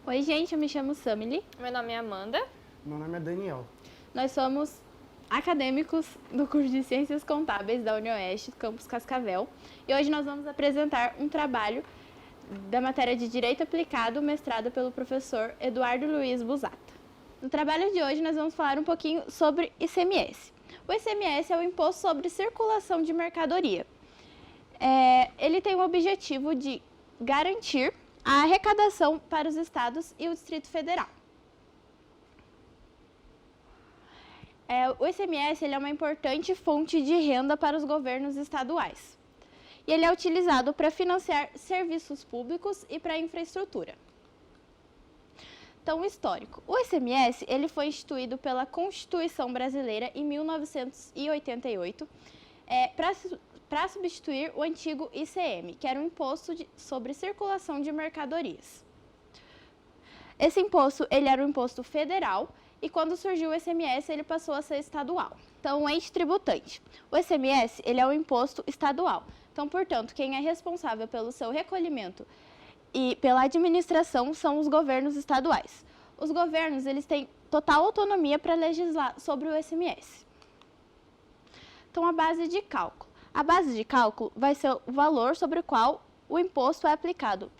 Oi, gente, eu me chamo Samily. Meu nome é Amanda. Meu nome é Daniel. Nós somos acadêmicos do curso de Ciências Contábeis da UniOeste, campus Cascavel. E hoje nós vamos apresentar um trabalho da matéria de Direito Aplicado, mestrado pelo professor Eduardo Luiz Busata. No trabalho de hoje nós vamos falar um pouquinho sobre ICMS. O ICMS é o Imposto sobre Circulação de Mercadoria. Ele tem o objetivo de garantir a arrecadação para os estados e o Distrito Federal. O ICMS ele é uma importante fonte de renda para os governos estaduais. E ele é utilizado para financiar serviços públicos e para infraestrutura. Então, histórico. O ICMS ele foi instituído pela Constituição Brasileira em 1988 para substituir o antigo ICM, que era um imposto sobre circulação de mercadorias. Esse imposto ele era um imposto federal e quando surgiu o ICMS ele passou a ser estadual. Então, o ente tributante. O ICMS ele é um imposto estadual. Então, portanto, quem é responsável pelo seu recolhimento e pela administração são os governos estaduais. Os governos eles têm total autonomia para legislar sobre o ICMS. Então, a base de cálculo. A base de cálculo vai ser o valor sobre o qual o imposto é aplicado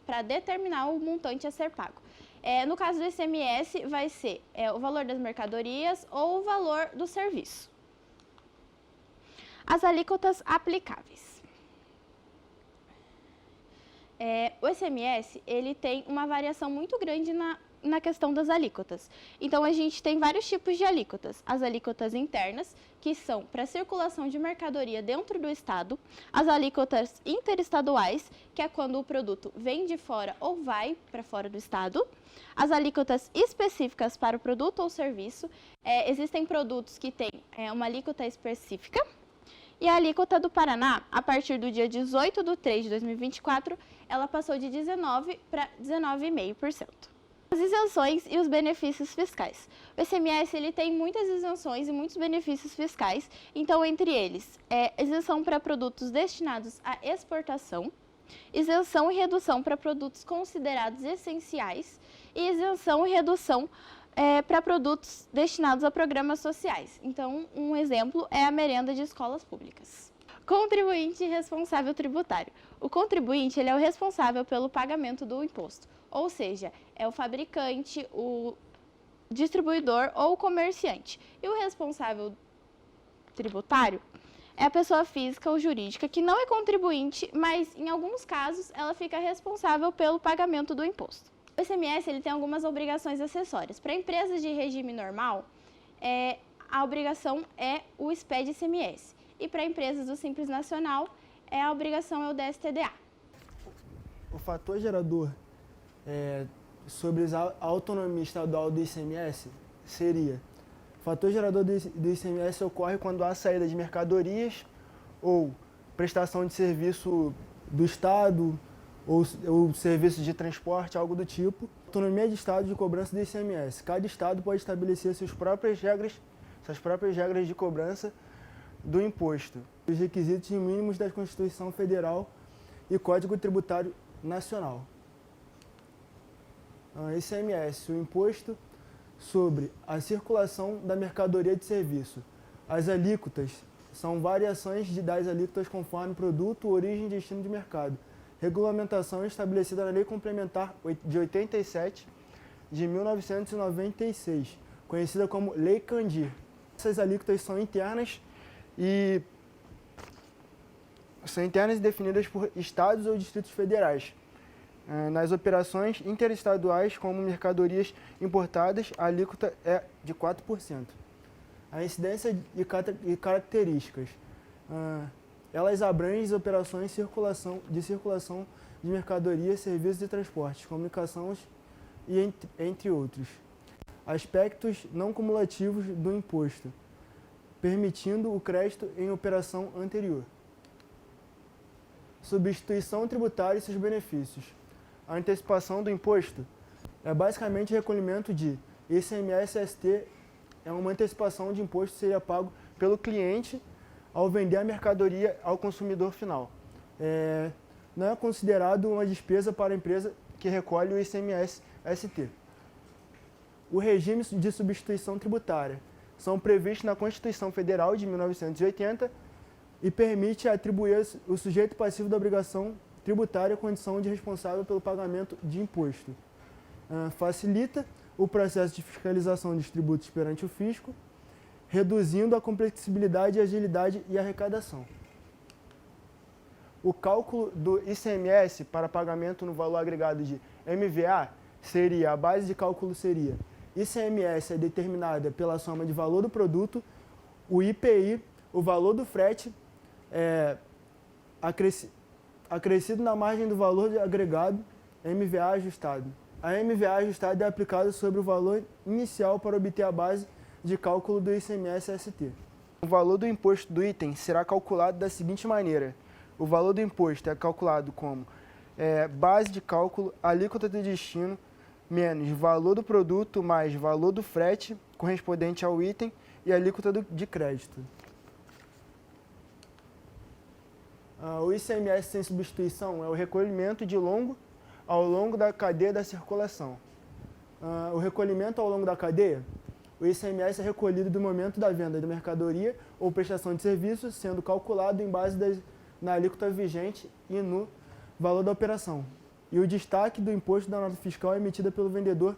para determinar o montante a ser pago. No caso do ICMS, vai ser o valor das mercadorias ou o valor do serviço. As alíquotas aplicáveis. O ICMS ele tem uma variação muito grande na questão das alíquotas. Então, a gente tem vários tipos de alíquotas. As alíquotas internas, que são para circulação de mercadoria dentro do estado. As alíquotas interestaduais, que é quando o produto vem de fora ou vai para fora do estado. As alíquotas específicas para o produto ou serviço. Existem produtos que têm uma alíquota específica. E a alíquota do Paraná, a partir do dia 18 de 3 de 2024, ela passou de 19% para 19,5%. As isenções e os benefícios fiscais. O ICMS ele tem muitas isenções e muitos benefícios fiscais, então entre eles isenção para produtos destinados à exportação, isenção e redução para produtos considerados essenciais e isenção e redução para produtos destinados a programas sociais. Então, um exemplo é a merenda de escolas públicas. Contribuinte responsável tributário. O contribuinte ele é o responsável pelo pagamento do imposto, ou seja, é o fabricante, o distribuidor ou o comerciante. E o responsável tributário é a pessoa física ou jurídica que não é contribuinte, mas em alguns casos ela fica responsável pelo pagamento do imposto. O ICMS ele tem algumas obrigações acessórias. Para empresas de regime normal, a obrigação é o SPED-ICMS. E para empresas do Simples Nacional, a obrigação é o DSTDA. O fator gerador sobre a autonomia estadual do ICMS seria: o fator gerador do ICMS ocorre quando há saída de mercadorias ou prestação de serviço do Estado ou serviço de transporte, algo do tipo. Autonomia de Estado de cobrança do ICMS. Cada Estado pode estabelecer suas próprias regras de cobrança do imposto. Os requisitos mínimos da Constituição Federal e Código Tributário Nacional. ICMS, o imposto sobre a circulação da mercadoria de serviço. As alíquotas são variações das alíquotas conforme produto, origem e destino de mercado. Regulamentação estabelecida na Lei Complementar de 87 de 1996, conhecida como Lei Candir. Essas alíquotas são internas e definidas por estados ou distritos federais. Nas operações interestaduais, como mercadorias importadas, a alíquota é de 4%. A incidência e características. Elas abrangem as operações de circulação de mercadorias, serviços e transportes, comunicações e entre outros. Aspectos não cumulativos do imposto, permitindo o crédito em operação anterior. Substituição tributária e seus benefícios. A antecipação do imposto é basicamente recolhimento de ICMS-ST, é uma antecipação de imposto que seria pago pelo cliente ao vender a mercadoria ao consumidor final. Não é considerado uma despesa para a empresa que recolhe o ICMS-ST. O regime de substituição tributária são previstos na Constituição Federal de 1980 e permite atribuir ao sujeito passivo da obrigação tributária a condição de responsável pelo pagamento de imposto. Facilita o processo de fiscalização dos tributos perante o fisco, reduzindo a complexibilidade, agilidade e arrecadação. O cálculo do ICMS para pagamento no valor agregado de MVA seria, a base de cálculo seria, ICMS é determinada pela soma de valor do produto, o IPI, o valor do frete, acrescido na margem do valor agregado, MVA ajustado. A MVA ajustada é aplicada sobre o valor inicial para obter a base de cálculo do ICMS-ST. O valor do imposto do item será calculado da seguinte maneira. O valor do imposto é calculado como base de cálculo, alíquota de destino, menos valor do produto mais valor do frete correspondente ao item e alíquota de crédito. O ICMS sem substituição é o recolhimento ao longo da cadeia da circulação. O recolhimento ao longo da cadeia, o ICMS é recolhido do momento da venda de mercadoria ou prestação de serviço, sendo calculado em base na alíquota vigente e no valor da operação. E o destaque do imposto da nota fiscal é emitida pelo vendedor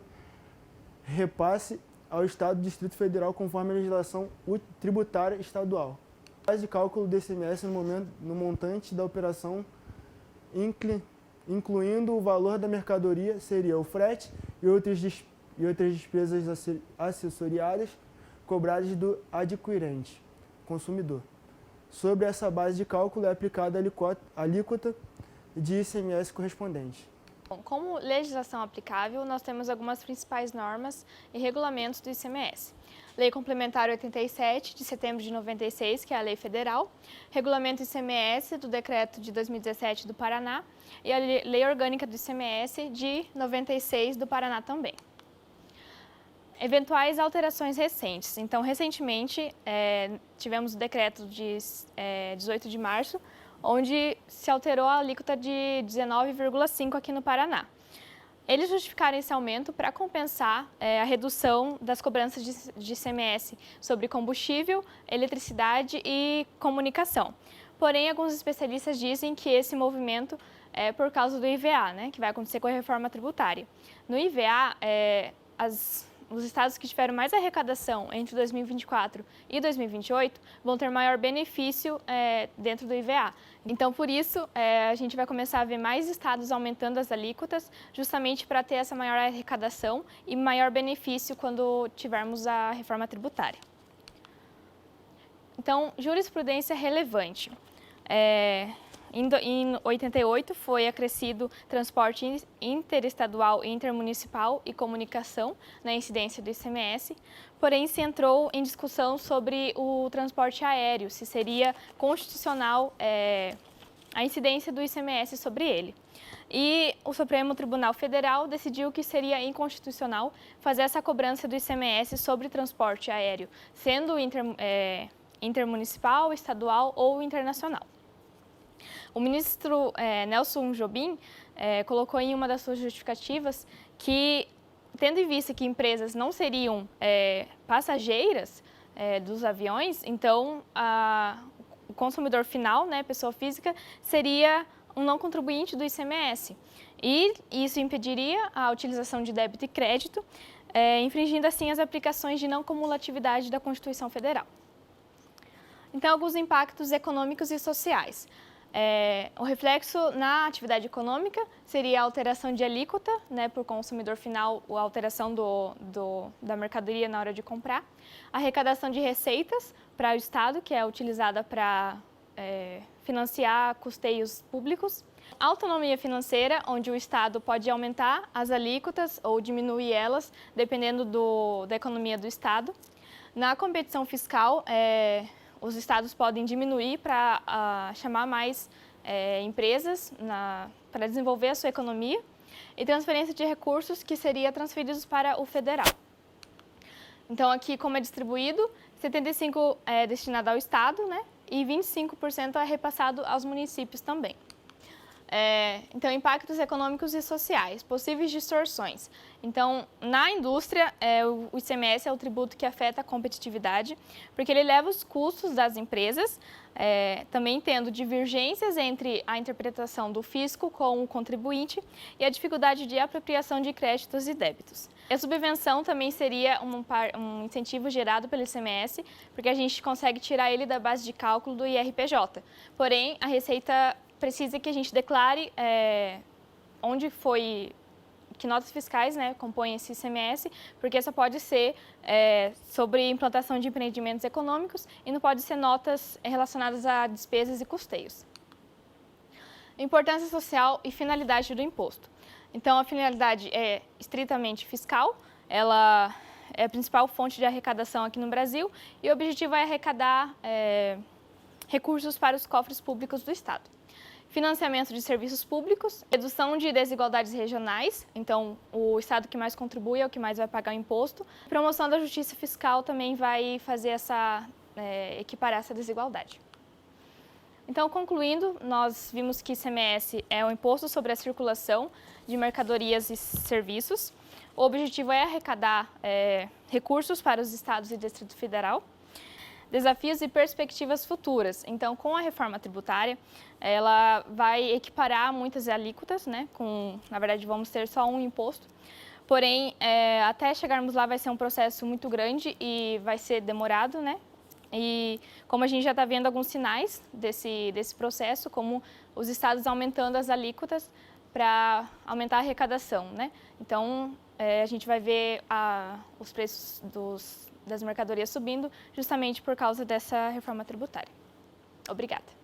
repasse ao Estado e Distrito Federal conforme a legislação tributária estadual. A base de cálculo do ICMS no montante da operação, incluindo o valor da mercadoria, seria o frete e outras despesas acessoriadas cobradas do adquirente, consumidor. Sobre essa base de cálculo é aplicada a alíquota de ICMS correspondente. Bom, como legislação aplicável, nós temos algumas principais normas e regulamentos do ICMS. Lei Complementar 87, de setembro de 96, que é a lei federal, Regulamento ICMS do Decreto de 2017 do Paraná e a Lei Orgânica do ICMS de 96 do Paraná também. Eventuais alterações recentes. Então, recentemente, tivemos o decreto de 18 de março, onde se alterou a alíquota de 19,5% aqui no Paraná. Eles justificaram esse aumento para compensar a redução das cobranças de ICMS sobre combustível, eletricidade e comunicação. Porém, alguns especialistas dizem que esse movimento é por causa do IVA, né, que vai acontecer com a reforma tributária. No IVA, os estados que tiveram mais arrecadação entre 2024 e 2028 vão ter maior benefício dentro do IVA. Então, por isso, a gente vai começar a ver mais estados aumentando as alíquotas, justamente para ter essa maior arrecadação e maior benefício quando tivermos a reforma tributária. Então, jurisprudência relevante. Em 88 foi acrescido transporte interestadual e intermunicipal e comunicação na incidência do ICMS, porém se entrou em discussão sobre o transporte aéreo, se seria constitucional a incidência do ICMS sobre ele. E o Supremo Tribunal Federal decidiu que seria inconstitucional fazer essa cobrança do ICMS sobre transporte aéreo, sendo intermunicipal, estadual ou internacional. O ministro Nelson Jobim colocou em uma das suas justificativas que, tendo em vista que empresas não seriam passageiras dos aviões, então o consumidor final, né, pessoa física, seria um não contribuinte do ICMS. E isso impediria a utilização de débito e crédito, infringindo assim as aplicações de não cumulatividade da Constituição Federal. Então, alguns impactos econômicos e sociais. O reflexo na atividade econômica seria a alteração de alíquota, né, por consumidor final, a alteração da mercadoria na hora de comprar, a arrecadação de receitas para o Estado, que é utilizada para financiar custeios públicos, a autonomia financeira, onde o Estado pode aumentar as alíquotas ou diminuir elas, dependendo da economia do Estado. Na competição fiscal, os estados podem diminuir para chamar mais empresas para desenvolver a sua economia e transferência de recursos que seria transferidos para o federal. Então, aqui como é distribuído, 75% é destinado ao estado, né, e 25% é repassado aos municípios também. Então, impactos econômicos e sociais, possíveis distorções. Então, na indústria, o ICMS é o tributo que afeta a competitividade, porque ele leva os custos das empresas, também tendo divergências entre a interpretação do fisco com o contribuinte e a dificuldade de apropriação de créditos e débitos. A subvenção também seria um incentivo gerado pelo ICMS, porque a gente consegue tirar ele da base de cálculo do IRPJ. Porém, a Receita precisa que a gente declare que notas fiscais, né, compõem esse ICMS, porque só pode ser sobre implantação de empreendimentos econômicos e não pode ser notas relacionadas a despesas e custeios. Importância social e finalidade do imposto. Então, a finalidade é estritamente fiscal, ela é a principal fonte de arrecadação aqui no Brasil e o objetivo é arrecadar recursos para os cofres públicos do Estado. Financiamento de serviços públicos, redução de desigualdades regionais, então o Estado que mais contribui é o que mais vai pagar o imposto. Promoção da justiça fiscal também vai fazer equiparar essa desigualdade. Então, concluindo, nós vimos que ICMS é o imposto sobre a circulação de mercadorias e serviços. O objetivo é arrecadar recursos para os estados e Distrito Federal. Desafios e perspectivas futuras. Então, com a reforma tributária, ela vai equiparar muitas alíquotas, né? Na verdade, vamos ter só um imposto. Porém, até chegarmos lá vai ser um processo muito grande e vai ser demorado, né? E como a gente já está vendo alguns sinais desse processo, como os estados aumentando as alíquotas para aumentar a arrecadação, né? Então, a gente vai ver os preços das mercadorias subindo justamente por causa dessa reforma tributária. Obrigada.